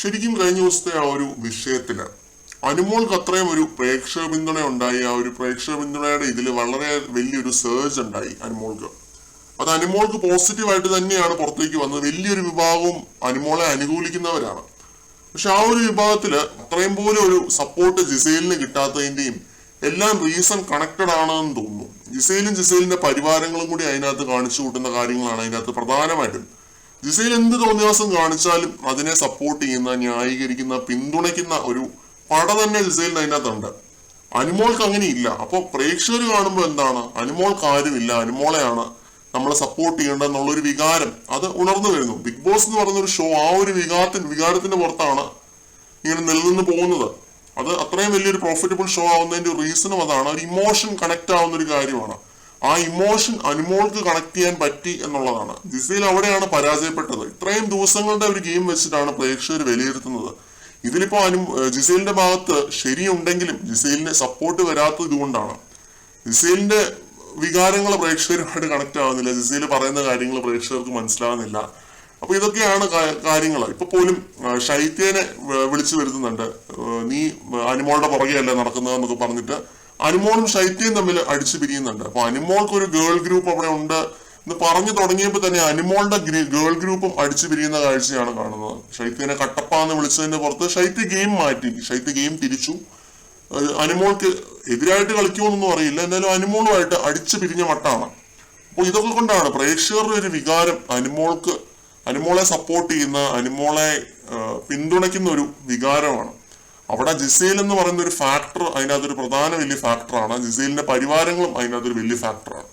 ശരിക്കും കഴിഞ്ഞ ദിവസത്തെ ആ ഒരു വിഷയത്തില് അനുമോൾക്ക് അത്രയും ഒരു പ്രേക്ഷക പിന്തുണ ഉണ്ടായി. ആ ഒരു പ്രേക്ഷക പിന്തുണയുടെ ഇതിൽ വളരെ വലിയൊരു സർജ് ഉണ്ടായി അനുമോൾക്ക്. അത് അനുമോൾക്ക് പോസിറ്റീവായിട്ട് തന്നെയാണ് പുറത്തേക്ക് വന്നത്. വലിയൊരു വിഭാഗവും അനുമോളെ അനുകൂലിക്കുന്നവരാണ്. പക്ഷെ ആ ഒരു വിഭാഗത്തില് അത്രയും പോലെ ഒരു സപ്പോർട്ട് ജിസേലിന് കിട്ടാത്തതിന്റെയും എല്ലാം റീസൺ കണക്റ്റഡ് ആണെന്ന് തോന്നുന്നു. ജിസേലിന്റെ പരിവാരങ്ങളും കൂടി അതിനകത്ത് കാണിച്ചു കൂട്ടുന്ന കാര്യങ്ങളാണ് അതിനകത്ത് പ്രധാനമായിട്ടും. ജിസേൽ എന്ത് തോന്നിയാസം കാണിച്ചാലും അതിനെ സപ്പോർട്ട് ചെയ്യുന്ന, ന്യായീകരിക്കുന്ന, പിന്തുണയ്ക്കുന്ന ഒരു പട തന്നെ ജിസേലിന് അതിനകത്തുണ്ട്. അനുമോൾക്ക് അങ്ങനെയില്ല. അപ്പൊ പ്രേക്ഷകർ കാണുമ്പോൾ എന്താണ്, അനുമോൾക്ക് ആരുമില്ല, അനുമോളെയാണ് നമ്മളെ സപ്പോർട്ട് ചെയ്യേണ്ടതെന്നുള്ളൊരു വികാരം അത് ഉണർന്നു വരുന്നു. ബിഗ് ബോസ് എന്ന് പറയുന്ന ഒരു ഷോ ആ ഒരു വികാരത്തിന്റെ പുറത്താണ് ഇങ്ങനെ നിലനിന്ന് പോകുന്നത്. അത് അത്രയും വലിയൊരു പ്രോഫിറ്റബിൾ ഷോ ആവുന്നതിന്റെ റീസണും അതാണ്. ഒരു ഇമോഷൻ കണക്ട് ആവുന്ന ഒരു കാര്യമാണ്. ആ ഇമോഷൻ അനുമോൾക്ക് കണക്ട് ചെയ്യാൻ പറ്റി എന്നുള്ളതാണ്. ജിസേൽ അവിടെയാണ് പരാജയപ്പെട്ടത്. ഇത്രയും ദിവസങ്ങളുടെ ഒരു ഗെയിം വെച്ചിട്ടാണ് പ്രേക്ഷകർ വിലയിരുത്തുന്നത്. ഇതിലിപ്പോ ജിസേലിന്റെ ഭാഗത്ത് ശരിയുണ്ടെങ്കിലും ജിസേലിന് സപ്പോർട്ട് വരാത്തത് ഇതുകൊണ്ടാണ്. ജിസേലിന്റെ വികാരങ്ങൾ പ്രേക്ഷകരുമായിട്ട് കണക്ട് ആവുന്നില്ല. ജിസേൽ പറയുന്ന കാര്യങ്ങൾ പ്രേക്ഷകർക്ക് മനസ്സിലാവുന്നില്ല. അപ്പൊ ഇതൊക്കെയാണ് കാര്യങ്ങൾ. ഇപ്പൊ പോലും ശൈത്യനെ വിളിച്ചു വരുത്തുന്നുണ്ട്. നീ അനുമോളുടെ പുറകെയല്ല നടക്കുന്നതെന്നൊക്കെ പറഞ്ഞിട്ട് അനുമോളും ശൈത്യയും തമ്മിൽ അടിച്ചു പിരിയുന്നുണ്ട്. അപ്പൊ അനുമോൾക്ക് ഒരു ഗേൾ ഗ്രൂപ്പ് അവിടെ ഉണ്ട് എന്ന് പറഞ്ഞു തുടങ്ങിയപ്പോൾ തന്നെ അനുമോളുടെ ഗേൾ ഗ്രൂപ്പും അടിച്ചു പിരിയുന്ന കാഴ്ചയാണ് കാണുന്നത്. ശൈത്യനെ കട്ടപ്പാന്ന് വിളിച്ചതിന്റെ പുറത്ത് ശൈത്യ ഗെയിം മാറ്റി, ശൈത്യ ഗെയിം തിരിച്ചു. അനുമോൾക്ക് എതിരായിട്ട് കളിക്കുമെന്നൊന്നും അറിയില്ല, എന്നാലും അനുമോളുമായിട്ട് അടിച്ചു പിരിഞ്ഞ മട്ടാണ്. അപ്പോൾ ഇതൊക്കെ കൊണ്ടാണ് പ്രേക്ഷകരുടെ ഒരു വികാരം അനുമോളെ സപ്പോർട്ട് ചെയ്യുന്ന, അനുമോളെ പിന്തുണയ്ക്കുന്ന ഒരു വികാരമാണ്. അവിടെ ജിസേൽ എന്ന് പറയുന്ന ഒരു ഫാക്ടർ അതിനകത്തൊരു പ്രധാന വലിയ ഫാക്ടറാണ്. ജിസേലിന്റെ പരിവാരങ്ങളും അതിനകത്തൊരു വലിയ ഫാക്ടറാണ്.